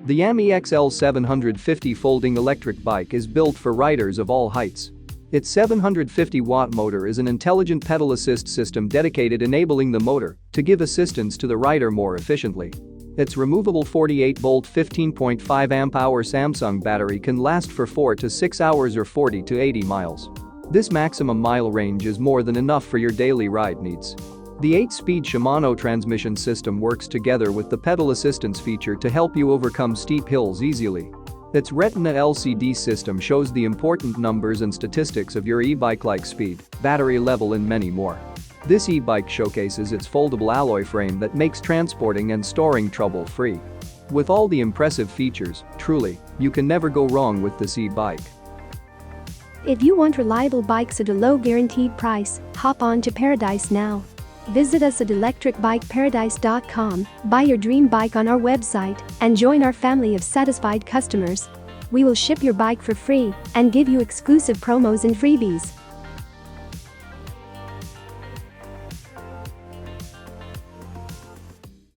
The Yamee XL 750 folding electric bike is built for riders of all heights. Its 750-watt motor is an intelligent pedal assist system dedicated enabling the motor to give assistance to the rider more efficiently. Its removable 48-volt 14.5Ah Samsung battery can last for 4 to 6 hours or 40 to 80 miles. This maximum mile range is more than enough for your daily ride needs. The 8-speed Shimano transmission system works together with the pedal assistance feature to help you overcome steep hills easily. Its Retina LCD system shows the important numbers and statistics of your e-bike like speed, battery level and many more. This e-bike showcases its foldable alloy frame that makes transporting and storing trouble-free. With all the impressive features, truly, you can never go wrong with this e-bike. If you want reliable bikes at a low guaranteed price, hop on to Paradise now. Visit us at electricbikeparadise.com, buy your dream bike on our website, and join our family of satisfied customers. We will ship your bike for free and give you exclusive promos and freebies.